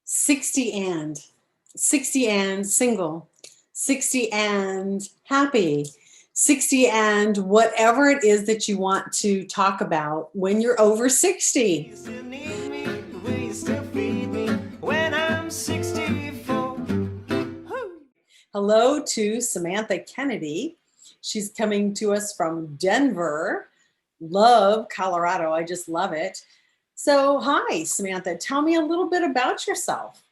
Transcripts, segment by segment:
60 and 60 and single, 60 and happy, 60 and whatever it is that you want to talk about when you're over 60. You still need me, will you still feed me when I'm 64? Woo! Hello to Samantha Kennedy. She's coming to us from Denver. Love Colorado. I just love it. So, hi, Samantha. Tell me a little bit about yourself.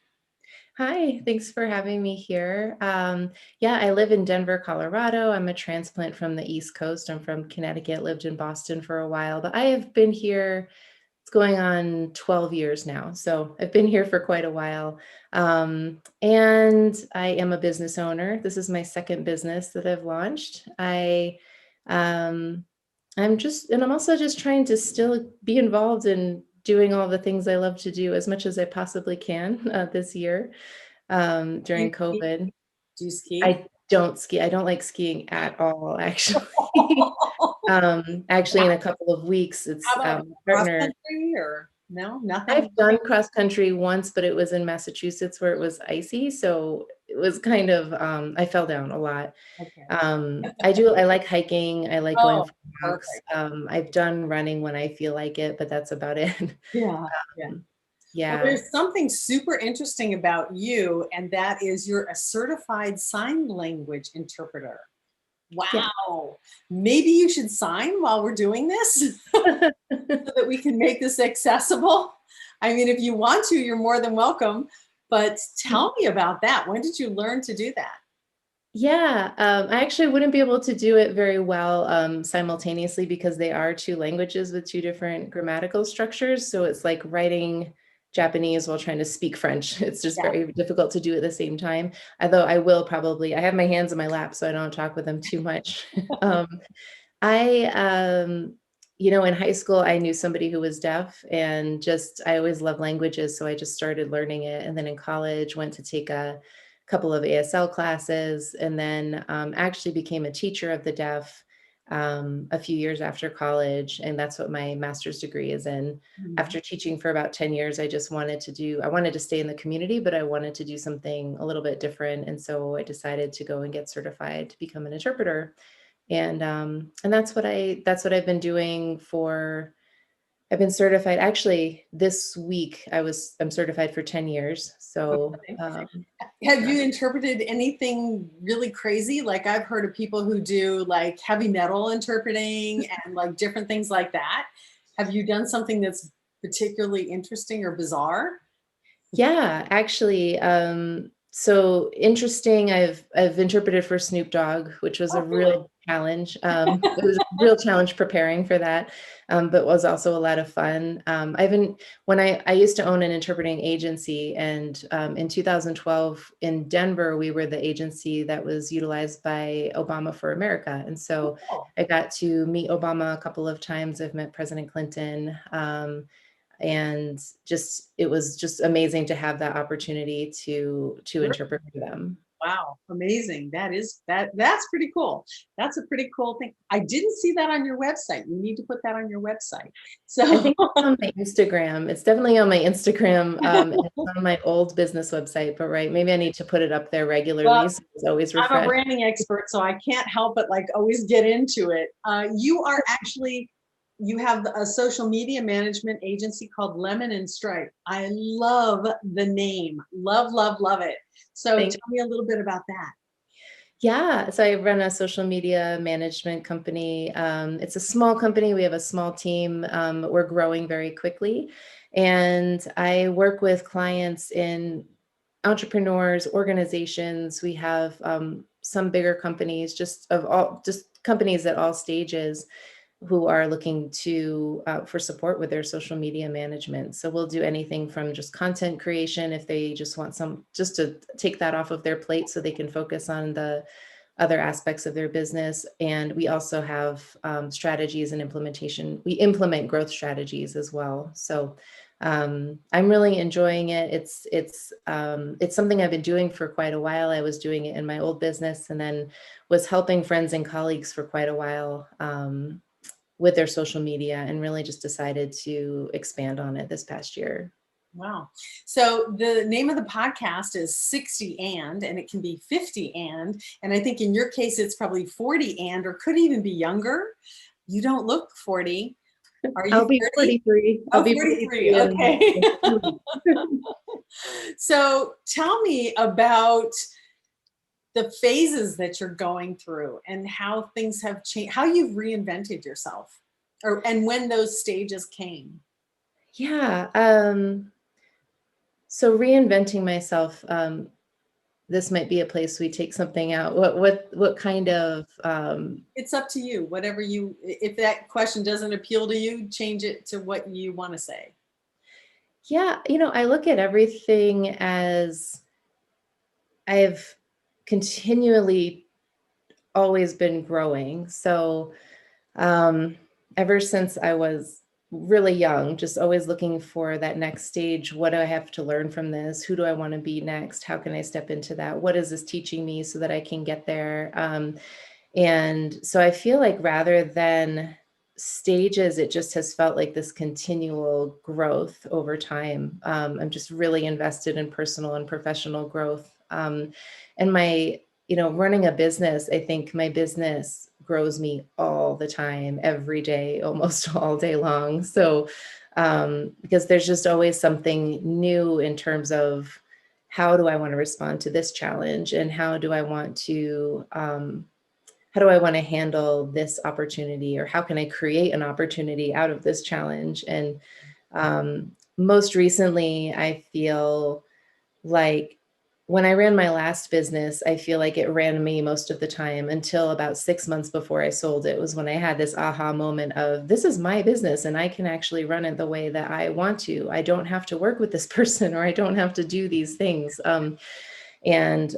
Hi, thanks for having me here. Yeah, I live in Denver, Colorado. I'm a transplant from the East Coast. I'm from Connecticut, lived in Boston for a while, but I have been here, it's going on 12 years now. So I've been here for quite a while. And I am a business owner. This is my second business that I've launched. Um, and I'm also just trying to still be involved in doing all the things I love to do as much as I possibly can this year Do you during ski? COVID. Do you ski? I don't ski. I don't like skiing at all, actually. Actually, in a couple of weeks, How it's about my cross partner. country or no, nothing? I've done cross country once, but it was in Massachusetts where it was icy, so it was kind of I fell down a lot. Okay. I like hiking, I like going Oh, for walks. perfect. I've done running when I feel like it, but that's about it. Yeah, yeah. Um, Well, yeah. there's something super interesting about you, and that is you're a certified sign language interpreter. Yeah. Wow. Maybe you should sign while we're doing this so that we can make this accessible. I mean, if you want to, you're more than welcome. But tell me about that. When did you learn to do that? Yeah, I actually wouldn't be able to do it very well simultaneously because they are two languages with two different grammatical structures. So it's like writing Japanese while trying to speak French. It's just Yeah. very difficult to do at the same time. Although I have my hands in my lap, so I don't talk with them too much. um, I, in high school, I knew somebody who was deaf and I always loved languages. So I just started learning it. And then in college, went to take a couple of ASL classes and then actually became a teacher of the deaf a few years after college. And that's what my master's degree is in. Mhm. After teaching for about 10 years, I wanted to stay in the community, but I wanted to do something a little bit different. And so I decided to go and get certified to become an interpreter and that's what I've been doing for I've been certified actually this week. I'm certified for 10 years. So Okay. Have yeah. you interpreted anything really crazy? Like I've heard of people who do like heavy metal interpreting and like different things like that. Have you done something that's particularly interesting or bizarre? Yeah, actually, so interesting. I've interpreted for Snoop Dogg, which was a Oh, really? real challenge. It was a real challenge preparing for that, but was also a lot of fun. I've been when I used to own an interpreting agency, and in 2012 in Denver, we were the agency that was utilized by Obama for America, and so Cool. I got to meet Obama a couple of times. I've met President Clinton. And it was just amazing to have that opportunity to interpret for them. Wow, amazing. That's pretty cool. That's a pretty cool thing. I didn't see that on your website. You need to put that on your website. I So think it's on my Instagram. It's definitely on my Instagram, and it's on my old business website, but right, maybe I need to put it up there well, regularly so it's always I'm a refreshed. branding expert, so I can't help but like always get into it. You have a social media management agency called Lemon and Stripe. I love the name. Love, love, love it. So Thank tell me a little bit about that. Yeah, so I run a social media management company. It's a small company. We have a small team. We're growing very quickly. And I work with clients in entrepreneurs, organizations. We have some bigger companies, just companies at all stages who are looking to for support with their social media management. So we'll do anything from just content creation if they just want just to take that off of their plate so they can focus on the other aspects of their business. And we also have strategies and implementation. We implement growth strategies as well. So I'm really enjoying it. It's something I've been doing for quite a while. I was doing it in my old business and then was helping friends and colleagues for quite a while with their social media and really just decided to expand on it this past year. Wow. So the name of the podcast is 60 and it can be 50 and I think in your case it's probably 40 and or could even be younger. You don't look 40. Are you I'll be 30? 43. I'll Oh, be 43. 43 Okay. in 2 weeks. So tell me about the phases that you're going through and how things have changed, how you've reinvented yourself or and when those stages came. Yeah. So reinventing myself, this might be a place we take something out. What kind of It's up to you. Whatever you, if that question doesn't appeal to you, change it to what you want to say. yeah, I look at everything as I've continually always been growing. So um, ever since I was really young, just always looking for that next stage. What do I have to learn from this? Who do I want to be next? How can I step into that? What is this teaching me so that I can get there? And so I feel like rather than stages, it just has felt like this continual growth over time. I'm just really invested in personal and professional growth. And running a business, I think my business grows me all the time, every day, almost all day long. So, because there's just always something new in terms of how do I want to respond to this challenge and how do I want to handle this opportunity, or how can I create an opportunity out of this challenge? And most recently, I feel like when I ran my last business, I feel like it ran me most of the time until about 6 months before I sold it was when I had this aha moment of this is my business and I can actually run it the way that I want to. I don't have to work with this person or I don't have to do these things. And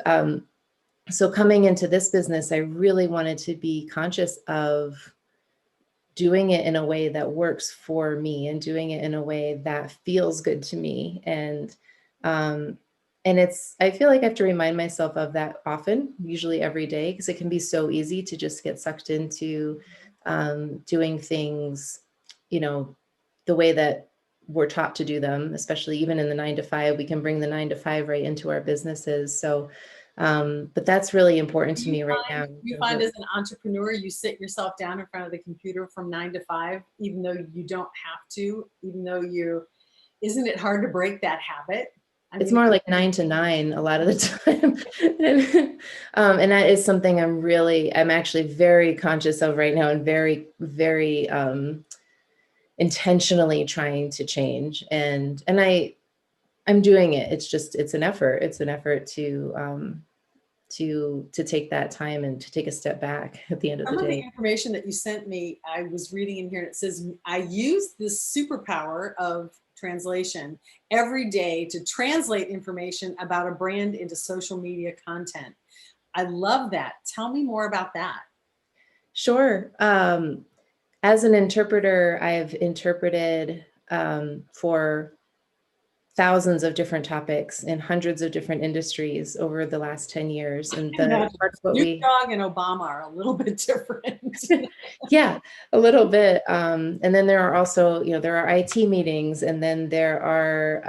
So coming into this business, I really wanted to be conscious of doing it in a way that works for me and doing it in a way that feels good to me. Um, and I feel like I have to remind myself of that often, usually every day, because it can be so easy to just get sucked into doing things, you know, the way that we're taught to do them, especially even in the 9 to 5. We can bring the 9 to 5 right into our businesses. So, but that's really important to me right now. You find as an entrepreneur, you sit yourself down in front of the computer from 9 to 5, even though you don't have to, even though isn't it hard to break that habit? I It's mean, more like 9 to 9 a lot of the time. And that is something I'm actually very conscious of right now and very, very intentionally trying to change. And I'm doing it. It's an effort. It's an effort to take that time and to take a step back at the end of the some of the day. information that you sent me, I was reading in here and it says, I use this superpower of translation every day to translate information about a brand into social media content. I love that. Tell me more about that. Sure. As an interpreter, I've interpreted for thousands of different topics in hundreds of different industries over the last 10 years. And the Imagine part of what Snoop we, Dogg and Obama are a little bit different. yeah, a little bit. And then there are also, there are IT meetings, and then there are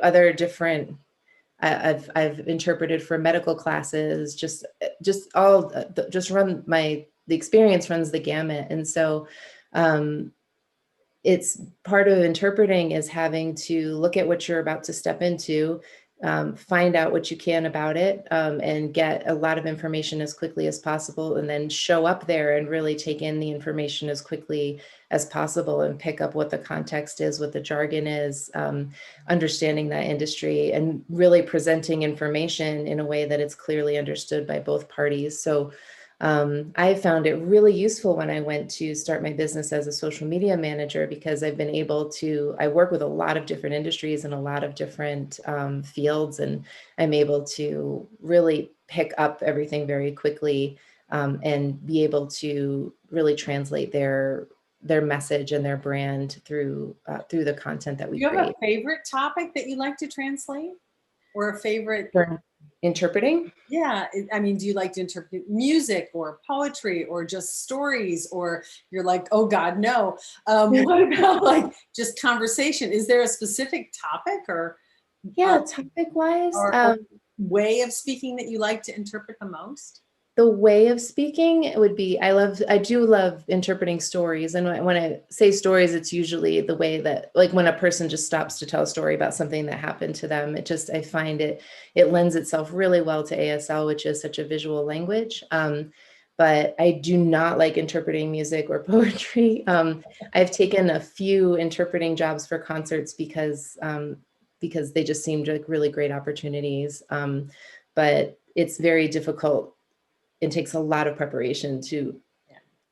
other different, I've interpreted for medical classes, the experience runs the gamut. And so, it's part of interpreting is having to look at what you're about to step into, find out what you can about it, and get a lot of information as quickly as possible, and then show up there and really take in the information as quickly as possible and pick up what the context is, what the jargon is, understanding that industry, and really presenting information in a way that it's clearly understood by both parties. So I found it really useful when I went to start my business as a social media manager, because I work with a lot of different industries and a lot of different fields, and I'm able to really pick up everything very quickly, and be able to really translate their message and their brand through the content that we Do you have a create. favorite topic that you like to translate or a favorite Sure. Interpreting? Yeah, I mean, do you like to interpret music or poetry or just stories, or you're like, oh God, no? What about like just conversation? Is there a specific topic uh, Yeah, topic wise, or way of speaking that you like to interpret the most? the way of speaking would be, I do love interpreting stories. And when I say stories, it's usually the way that, like when a person just stops to tell a story about something that happened to them, I find it lends itself really well to ASL, which is such a visual language. But I do not like interpreting music or poetry. I've taken a few interpreting jobs for concerts because they just seemed like really great opportunities. But it's very difficult. It takes a lot of preparation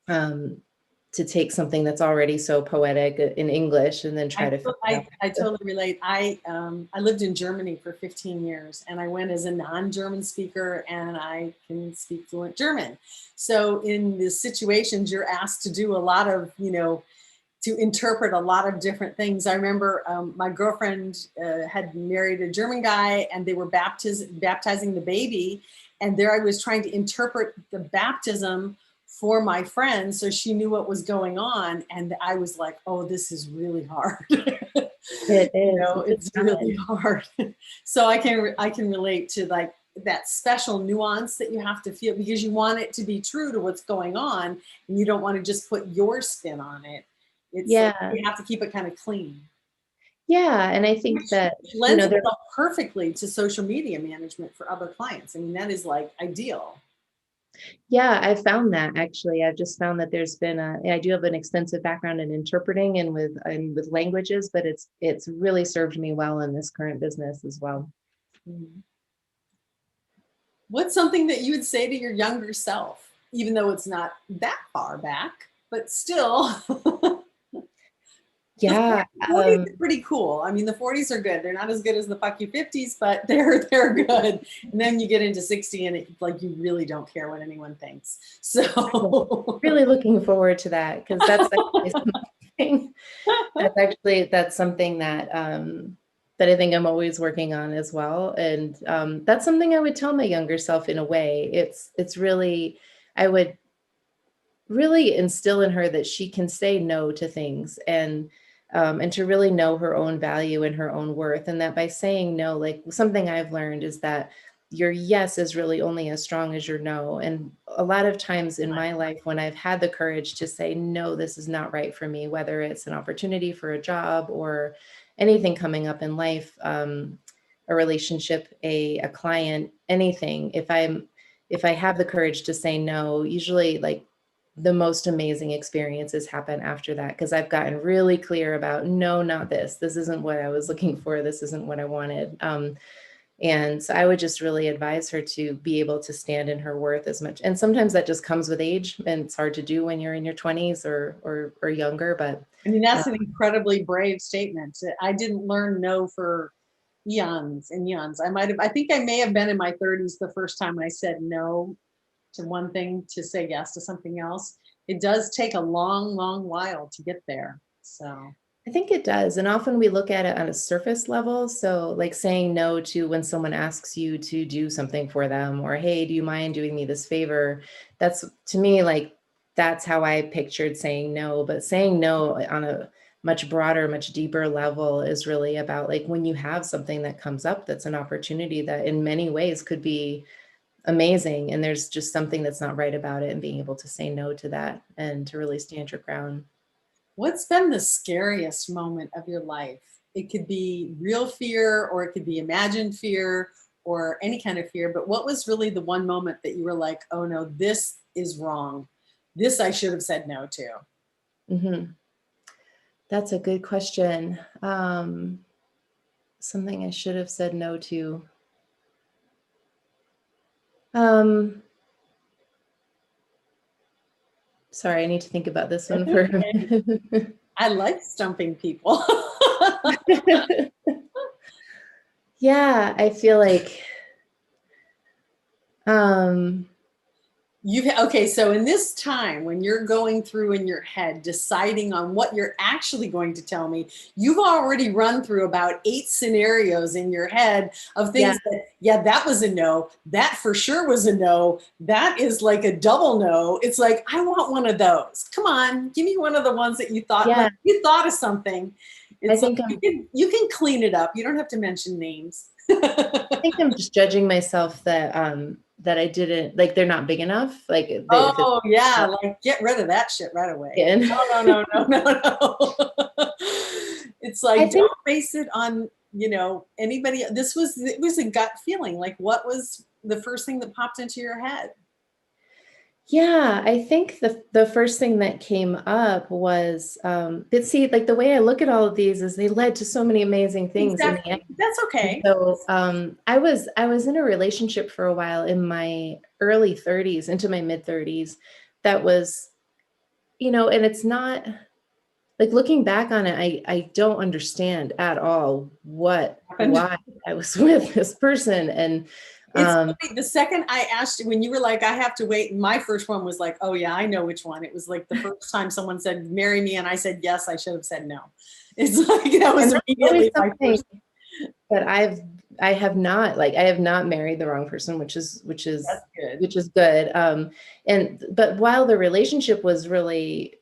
um, to take something that's already so poetic in English and then try to figure out. I totally relate. I lived in Germany for 15 years, and I went as a non-German speaker, and I can speak fluent German. So in the situations, you're asked to do a lot of, to interpret a lot of different things. I remember my girlfriend had married a German guy, and they were baptizing the baby, and there I was trying to interpret the baptism for my friend so she knew what was going on, and I was like, oh, this is really hard. It is. It's really hard. So I can relate to like that special nuance that you have to feel, because you want it to be true to what's going on, and you don't want to just put your spin on it. It's like Yeah. you have to keep it kind of clean, Yeah. And I think that, which lends itself perfectly to social media management for other clients. I mean, that is like ideal. yeah, I found that actually. I've just found that I do have an extensive background in interpreting and with languages, but it's really served me well in this current business as well. Mhm. What's something that you would say to your younger self, even though it's not that far back, but still? The Yeah. 40s are pretty cool. I mean, the 40s are good. They're not as good as the fuck you 50s, but they're good. And then you get into 60 and like you really don't care what anyone thinks. So Really looking forward to that, because that's actually something that's something that I think I'm always working on as well. And that's something I would tell my younger self in a way. It's really, I would really instill in her that she can say no to things, and to really know her own value and her own worth. And that by saying no, like something I've learned is that your yes is really only as strong as your no. And a lot of times in my life, when I've had the courage to say, no, this is not right for me, whether it's an opportunity for a job or anything coming up in life, a relationship, a client, anything, if I have the courage to say no, usually like the most amazing experiences happen after that, because I've gotten really clear about, no, not this. This isn't what I was looking for. This isn't what I wanted. And so I would just really advise her to be able to stand in her worth as much. And sometimes that just comes with age, and it's hard to do when you're in your 20s or younger. But I mean, that's an incredibly brave statement. I didn't learn no for eons and eons. I think I may have been in my 30s the first time I said no to one thing to say yes to something else. It does take a long, long while to get there. So I think it does. And often we look at it on a surface level. So, like saying no to when someone asks you to do something for them, or, hey, do you mind doing me this favor? That's to me, like, that's how I pictured saying no. But saying no on a much broader, much deeper level is really about like when you have something that comes up that's an opportunity that in many ways could be amazing. And there's just something that's not right about it, and being able to say no to that and to really stand your ground. what's been the scariest moment of your life? It could be real fear, or it could be imagined fear, or any kind of fear. But what was really the one moment that you were like, oh no, this is wrong. This I should have said no to. Hmm. That's a good question. Something I should have said no to. Um, Sorry, I need to think about this one for a minute. I like stumping people. Yeah, I feel like, um, Okay, so in this time when you're going through in your head deciding on what you're actually going to tell me, you've already run through about 8 scenarios in your head of yeah, things that yeah, that was a no. That for sure was a no. That is like a double no. It's like, I want one of those. Come on, give me one of the ones that you thought, Yeah, like you thought of something. I It's like think you can clean it up. You don't have to mention names. I'm just judging myself that that I didn't like they're not big enough. Like if it's Oh yeah, like get rid of that shit right away. again. No, no, no, no, no, no. It's I like think don't base it on, anybody. It was a gut feeling. Like what was the first thing that popped into your head? yeah, I think the first thing that came up was but see, like the way I look at all of these is they led to so many amazing things in the end. Exactly. That's And okay. so I was in a relationship for a while in my early 30s into my mid 30s that was, and it's not like looking back on it, I don't understand at all Happened. why I was with this person. And It's um funny, the second I asked you, when you were like, I have to wait, my first one was like, oh yeah, I know which one. It was like the first time someone said, marry me, and I said yes, I should have said no. It's like that was and that's always immediately my something first. that I have not married the wrong person, That's good. which is good. And but while the relationship was really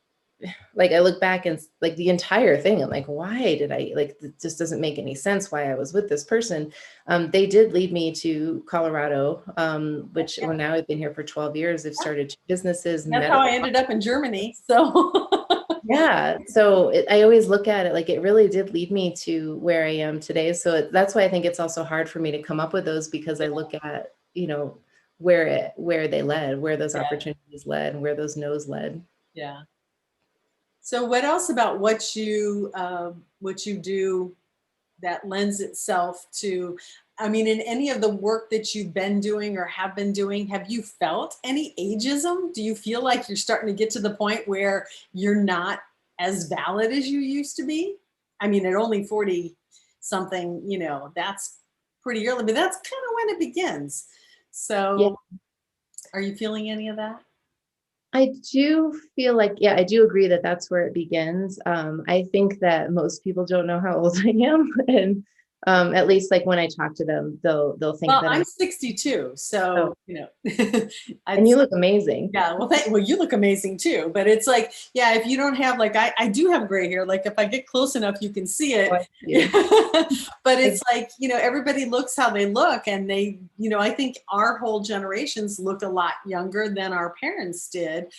like I look back and like the entire thing, I'm like, why did I like it just doesn't make any sense why I was with this person. They did lead me to Colorado, which Yeah, well now I've been here for 12 years. I've started two businesses and that's how met. I ended up in Germany. So Yeah. So I always look at it like it really did lead me to where I am today. So that's why I think it's also hard for me to come up with those because I look at, where they led, where those yeah, opportunities led and where those no's led. yeah. So what else about what you do that lends itself to, I mean, in any of the work that you've been doing or have been doing, have you felt any ageism? Do you feel like you're starting to get to the point where you're not as valid as you used to be? I mean, at only 40 something, that's pretty early, but that's kind of when it begins. Yeah. So are you feeling any of that? I do feel like, yeah, I do agree that that's where it begins. I think that most people don't know how old I am. And at least like when I talk to them, they'll think Well, that I'm I'm, 62, oh, so, and I'd you look amazing. yeah, well, you look amazing too. But it's like, yeah, if you don't have like, I do have gray hair. Like if I get close enough, you can see Oh, it. I see But you. it's like, everybody looks how they look, and they, I think our whole generations look a lot younger than our parents did.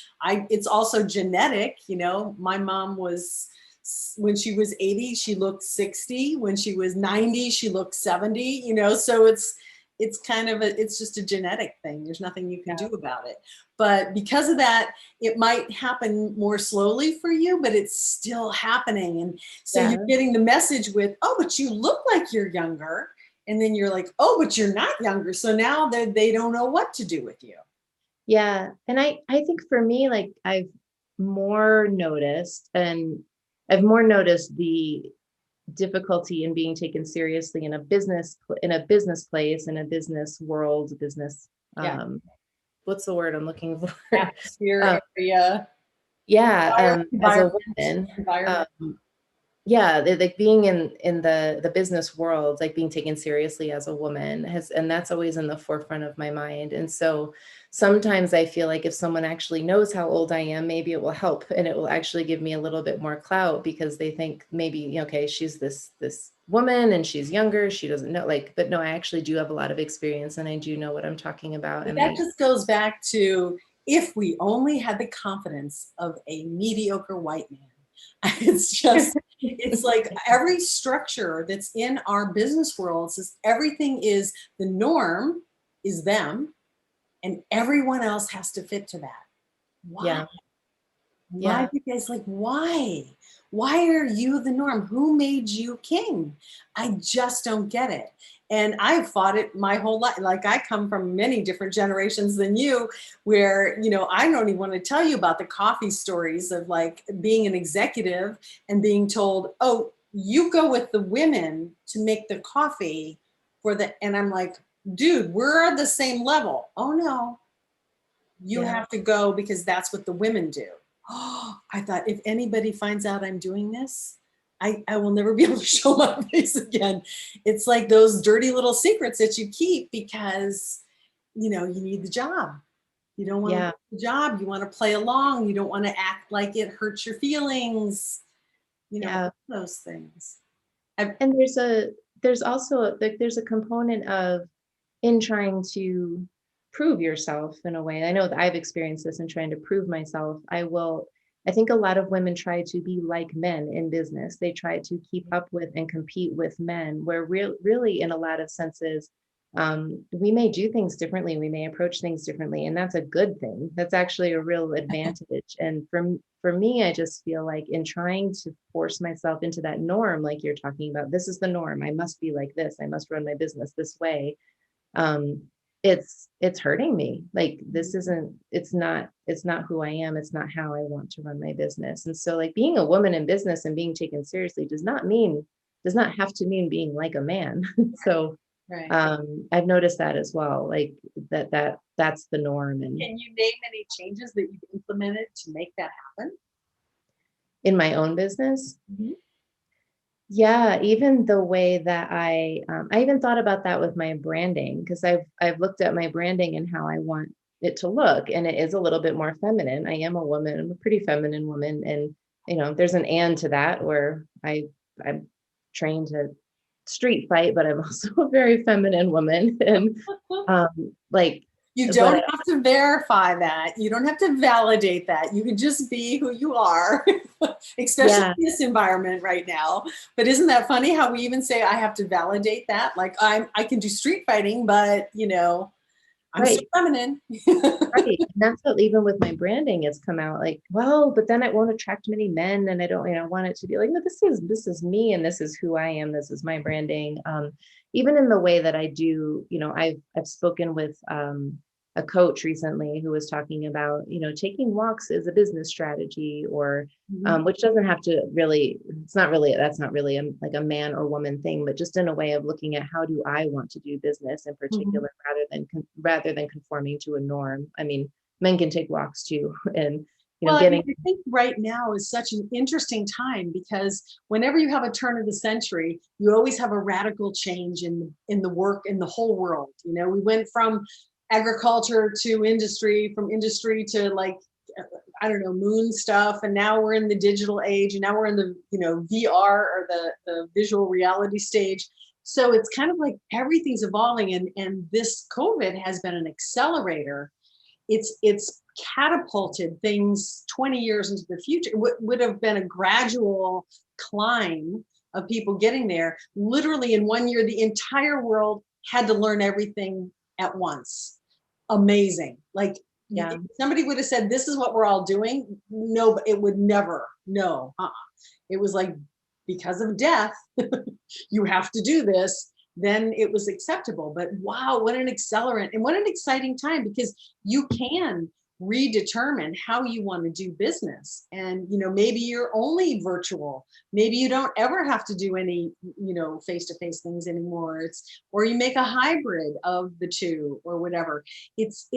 It's also genetic. My mom was, when she was 80, she looked 60. When she was 90, she looked 70. So it's kind of it's just a genetic thing. There's nothing you can do about it. But because of that, it might happen more slowly for you, but it's still happening. And so you're Yeah. getting the message with, oh, but you look like you're younger. And then you're like, oh, but you're not younger. So now they don't know what to do with you. Yeah. And I think for me, like more noticed and I've more noticed the difficulty in being taken seriously in a business place, in a business world, business, Yeah. what's the word I'm looking for? Atmosphere, um, area, yeah, as a environment, woman, environment. yeah, like being in the business world, like being taken seriously as a woman and that's always in the forefront of my mind. And so sometimes I feel like if someone actually knows how old I am, maybe it will help and it will actually give me a little bit more clout because they think maybe, okay, she's this woman and she's younger, she doesn't know, like, but no, I actually do have a lot of experience and I do know what I'm talking about. But And that I, just goes back to, if we only had the confidence of a mediocre white man. It's like every structure that's in our business world says everything is, the norm is them, and everyone else has to fit to that. Why? yeah, Why yeah, do you guys, like, why? Why are you the norm? Who made you king? I just don't get it. And I've fought it my whole life. Like I come from many different generations than you, where, I don't even want to tell you about the coffee stories of like being an executive and being told, oh, you go with the women to make the coffee and I'm like, dude, we're at the same level. Oh no, you yeah, have to go because that's what the women do. Oh, I thought if anybody finds out I'm doing this, I will never be able to show my face again. It's like those dirty little secrets that you keep because, you need the job. You don't want to Yeah. lose the job. You want to play along. You don't want to act like it hurts your feelings, Yeah. those things. I, And there's also like there's a component of in trying to prove yourself in a way. I know that I've experienced this in trying to prove myself. I think a lot of women try to be like men in business. They try to keep up with and compete with men, where really, in a lot of senses, we may do things differently. We may approach things differently, and that's a good thing. That's actually a real advantage. And for me, I just feel like in trying to force myself into that norm, like you're talking about, this is the norm. I must be like this. I must run my business this way. um it's hurting me. Like this isn't it's not who I am. It's not how I want to run my business. And so like being a woman in business and being taken seriously does not have to mean being like a man. So right. I've noticed that as well, like that's the norm. And Can you name any changes that you've implemented to make that happen? in my own business, Mhm. yeah, even the way that I even thought about that with my branding, because I've looked at my branding and how I want it to look, and it is a little bit more feminine. I am a woman. I'm a pretty feminine woman, and there's an and to that where I'm trained to street fight, but I'm also a very feminine woman, and like, You don't but have to verify that. You don't have to validate that. You can just be who you are, especially yeah, in this environment right now. But isn't that funny how we even say I have to validate that? Like I can do street fighting, but I'm still right. feminine. Right. And that's what even with my branding, it's come out like, well, but then it won't attract many men. And I don't, want it to be like, no, this is me and this is who I am. This is my branding. Even in the way that I do, I've spoken with a coach recently who was talking about, taking walks as a business strategy, or Mhm. which doesn't have to really, that's not really like a man or woman thing, but just in a way of looking at how do I want to do business in Mhm. particular, rather than conforming to a norm. I mean, men can take walks too, and Well, getting I think right now is such an interesting time because whenever you have a turn of the century, you always have a radical change in the work in the whole world. We went from agriculture to industry, from industry to like I don't know, moon stuff, and now we're in the digital age, and now we're in the VR or the visual reality stage. So it's kind of like everything's evolving, and this COVID has been an accelerator. It's catapulted things 20 years into the future. It would have been a gradual climb of people getting there. Literally in 1 year, the entire world had to learn everything at once. Amazing. Like yeah, if somebody would have said, this is what we're all doing. No, it would never. No. It was like, because of death, you have to do this, then it was acceptable. But wow, what an accelerant and what an exciting time, because you can redetermine how you want to do business. And maybe you're only virtual. Maybe you don't ever have to do any face-to-face things anymore. Or you make a hybrid of the two or whatever. It's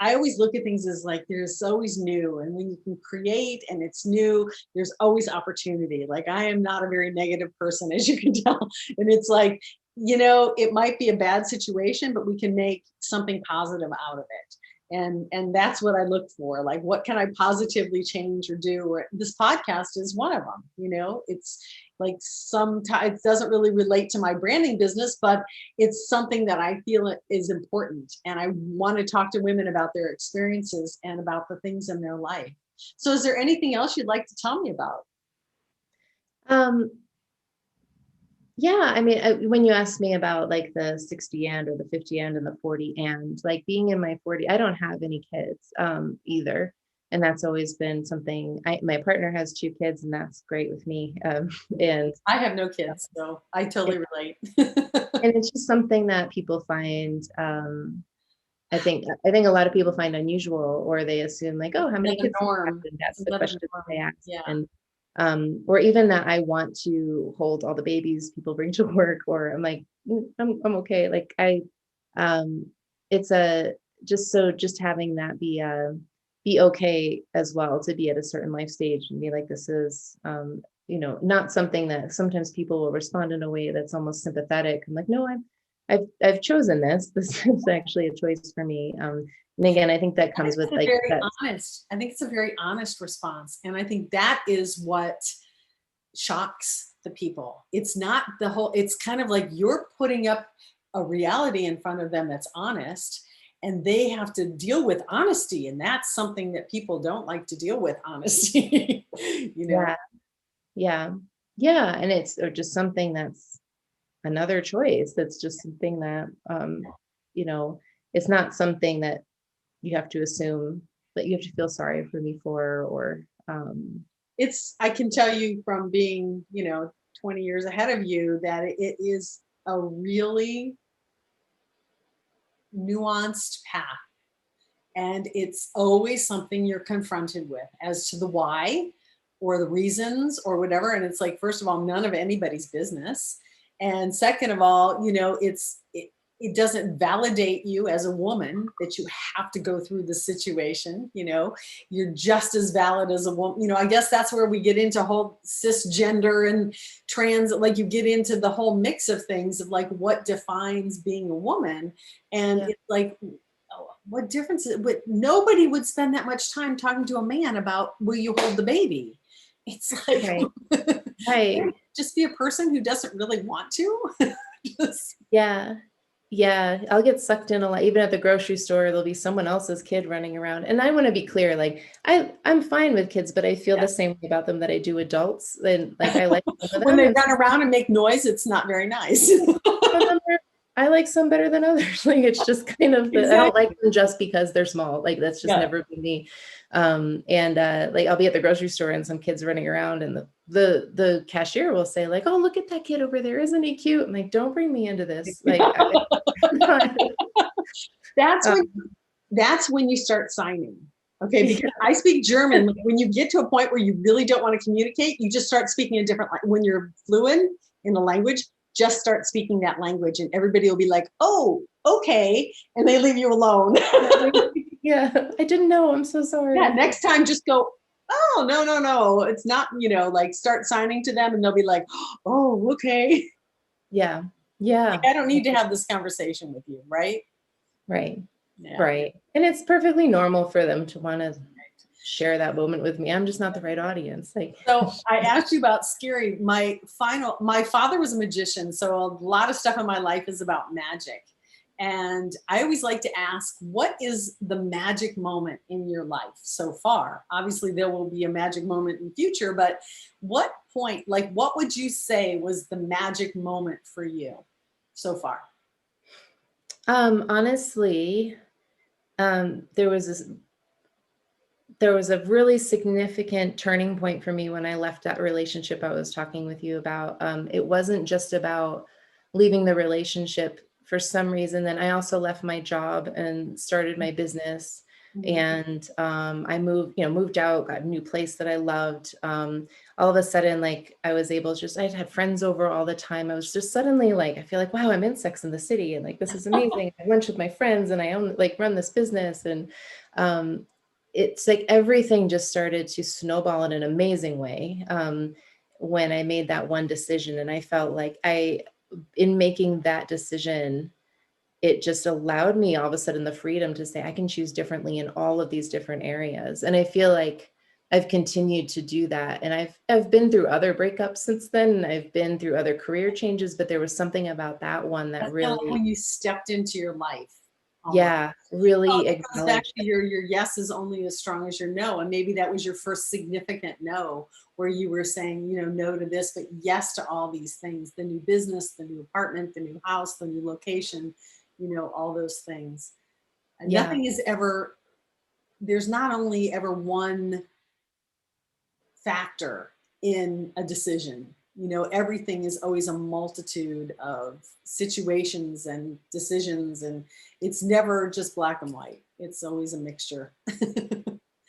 I always look at things as like there's always new, and when you can create and it's new, there's always opportunity. Like I am not a very negative person, as you can tell, and it's like it might be a bad situation, but we can make something positive out of it. And that's what I look for. Like, what can I positively change or do? Or this podcast is one of them. It's like sometimes it doesn't really relate to my branding business, but it's something that I feel is important. And I want to talk to women about their experiences and about the things in their life. So is there anything else you'd like to tell me about? um yeah, I mean, when you asked me about like the 60 or the 50 and the 40, like being in my 40, I don't have any kids either. And that's always been something. My partner has 2 kids, and that's great with me. And I have no kids, so I totally it, relate. and it's just something that people find I think a lot of people find unusual, or they assume like, oh, how many Another kids do you have? norm. And that's It's the another question they norm. ask. Yeah. And or even that I want to hold all the babies people bring to work, or I'm like, I'm okay. Like um, it's a just having that be okay as well, to be at a certain life stage and be like, this is not something that sometimes people will respond in a way that's almost sympathetic. I'm like, no, I've chosen this. This is actually a choice for me. And again, I think that I think comes with it's a like very that. honest. I think it's a very honest response, and I think that is what shocks the people. It's not the whole. It's kind of like you're putting up a reality in front of them that's honest, and they have to deal with honesty, and that's something that people don't like to deal with. Honesty, you know. Yeah, yeah, yeah. And it's or just something that's another choice. That's just something that, you know, it's not something that you have to assume that you have to feel sorry for me for, or, It's I can tell you from being 20 years ahead of you that it is a really nuanced path, and it's always something you're confronted with as to the why or the reasons or whatever. And it's like, first of all, none of anybody's business, and second of all, it doesn't validate you as a woman that you have to go through the situation. You're just as valid as a woman. I guess that's where we get into whole cisgender and trans, like you get into the whole mix of things of like what defines being a woman. And yeah, it's like, what difference is it? But nobody would spend that much time talking to a man about, will you hold the baby? It's like, right, right. just be a person who doesn't really want to. Just, Yeah. Yeah, I'll get sucked in a lot. Even at the grocery store, there'll be someone else's kid running around. And I want to be clear, like I'm fine with kids, but I feel yeah. the same way about them that I do adults. And like I like some of When them, they and run around and make noise, it's not very nice. some of them I like some better than others. Like it's just kind of I don't Exactly. like them just because they're small. Like that's just Yeah. never been me. And like I'll be at the grocery store and some kids running around, and the cashier will say like, "Oh, look at that kid over there, isn't he cute?" I'm like, "Don't bring me into this." Like, That's um, when that's when you start signing. Okay, because I speak German. Like, when you get to a point where you really don't want to communicate, you just start speaking a different language. When you're fluent in a language, just start speaking that language, and everybody will be like, "Oh, okay," and they leave you alone. yeah, I didn't know. I'm so Yeah, sorry. next time just go, "Oh, no, no, no, it's not," like start signing to them, and they'll be like, "Oh, okay." Yeah, Like, yeah, I don't need to have this conversation with you, right? right, Yeah. right. And it's perfectly normal for them to want to share that moment with me. I'm just not the right audience. Like, So I asked you about scary. My father was a magician, so a lot of stuff in my life is about magic. And I always like to ask, what is the magic moment in your life so far? Obviously, there will be a magic moment in the future, but what point, like, what would you say was the magic moment for you so far? honestly, there was a really significant turning point for me when I left that relationship I was talking with you about. It wasn't just about leaving the relationship for some reason. Then I also left my job and started my business. Mhm. And I moved out, got a new place that I loved. All of a sudden, like I was able to I'd had friends over all the time. I was just suddenly like, I feel like, wow, I'm in Sex in the City, and like this is amazing. I have lunch with my friends, and I own run this business, and um, it's like everything just started to snowball in an amazing way, when I made that one decision. And I felt like in making that decision, it just allowed me all of a sudden the freedom to say I can choose differently in all of these different areas. And I feel like I've continued to do that. And I've been through other breakups since then. And I've been through other career changes, but there was something about that one that That's kind of like when really, you stepped into your life, almost. yeah, Well, really it goes back acknowledged. to your yes is only as strong as your no. And maybe that was your first significant no, where you were saying, no to this, but yes to all these things, the new business, the new apartment, the new house, the new location, all those things. And Yeah. nothing is ever, there's not only ever one factor in a decision. Everything is always a multitude of situations and decisions, and it's never just black and white. It's always a mixture.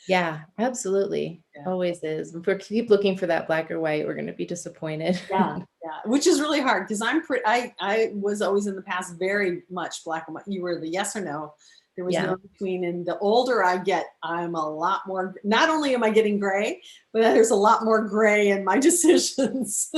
Yeah, absolutely. Yeah. Always is. If we keep looking for that black or white, we're going to be disappointed. Yeah, yeah, which is really hard because I was always in the past very much black and white. You were the yes or no. There was Yeah. no between. And the older I get, I'm a lot more, not only am I getting gray, but there's a lot more gray in my decisions.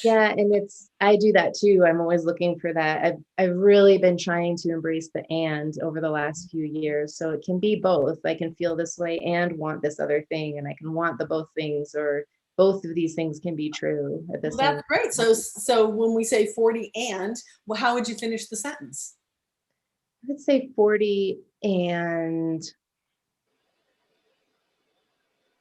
Yeah, and I do that too. I'm always looking for that. I've really been trying to embrace the and over the last few years. So it can be both. I can feel this way and want this other thing, and I can want the both things, or both of these things can be true at the Well, that's same great. time. So when we say 40 and, well, how would you finish the sentence? I would say 40 and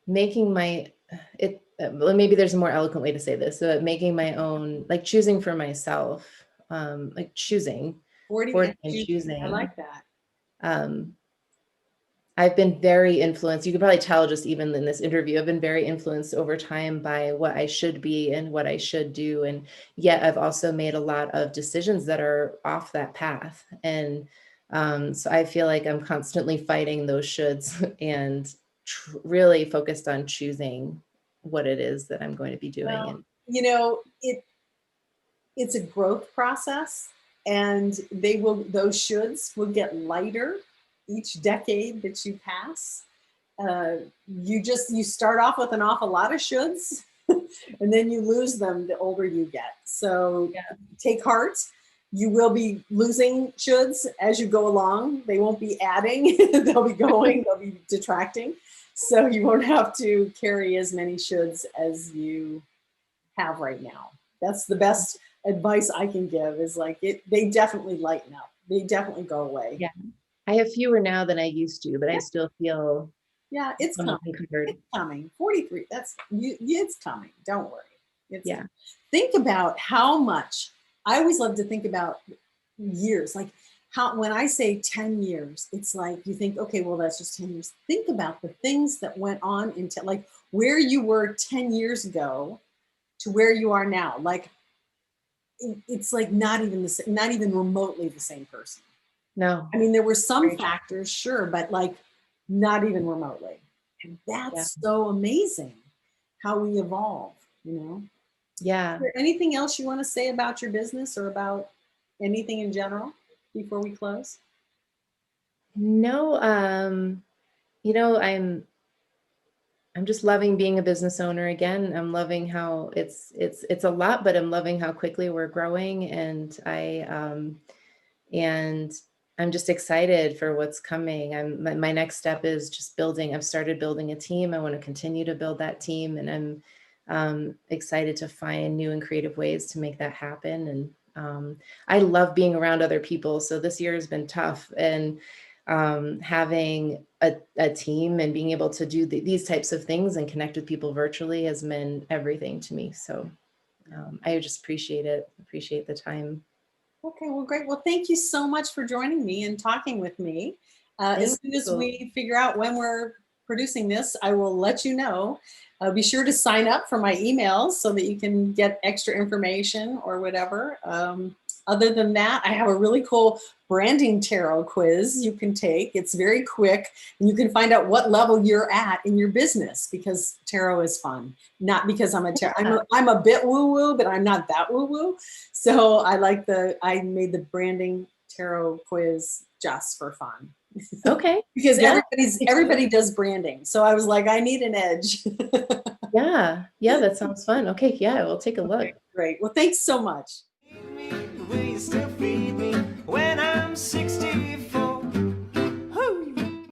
making my it well, maybe there's a more eloquent way to say this. So making my own, like choosing for myself, like choosing 40 40 and and choosing. I choosing. like that. Um, I've been very influenced. You can probably tell just even in this interview, I've been very influenced over time by what I should be and what I should do. And yet I've also made a lot of decisions that are off that path. And so I feel like I'm constantly fighting those shoulds and really focused on choosing what it is that I'm going to be doing. Well, And it's a growth process, and those shoulds will get lighter each decade that you pass. You start off with an awful lot of shoulds, and then you lose them the older you get. So yeah, take heart. You will be losing shoulds as you go along. They won't be adding. They'll be detracting. So you won't have to carry as many shoulds as you have right now. That's the best advice I can give, is like they definitely lighten up. They definitely go away. yeah. I have fewer now than I used to, but I Yeah, still feel yeah, it's coming. somewhat uncovered. It's coming. 43. That's you. It's coming. Don't worry. It's Yeah. Think about how much. I always love to think about years. Like how when I say 10 years, it's like you think, okay, well, that's just 10 years. Think about the things that went on into like where you were 10 years ago to where you are now. Like it's like not even the same, not even remotely the same person. No. I mean, there were some Very true. factors, sure, but like not even remotely. And Yeah. that's so amazing how we evolve, you know? Is Yeah. there anything else you want to say about your business or about anything in general before we close? No, you know, I'm just loving being a business owner again. I'm loving how it's a lot, but I'm loving how quickly we're growing, and I'm just excited for what's coming. My next step is just building. I've started building a team. I want to continue to build that team, and I'm excited to find new and creative ways to make that happen. And I love being around other people. So this year has been tough, and having a team and being able to do these types of things and connect with people virtually has meant everything to me. So I just appreciate it. Appreciate the time. Okay, well, great. Well, thank you so much for joining me and talking with me. As Thank soon as you. we figure out when we're producing this, I will let you know. Be sure to sign up for my emails so that you can get extra information or whatever. Other than that, I have a really cool branding tarot quiz you can take. It's very quick, and you can find out what level you're at in your business, because tarot is fun. Not because I'm a tarot. I'm a bit woo woo, but I'm not that woo woo. So I made the branding tarot quiz just for fun. Okay. Because Yeah. everybody does branding. So I was like, I need an edge. Yeah. Yeah. That sounds fun. Okay. Yeah. We'll take a look. Great. Well, thanks so much. Will you still feed me when I'm 60?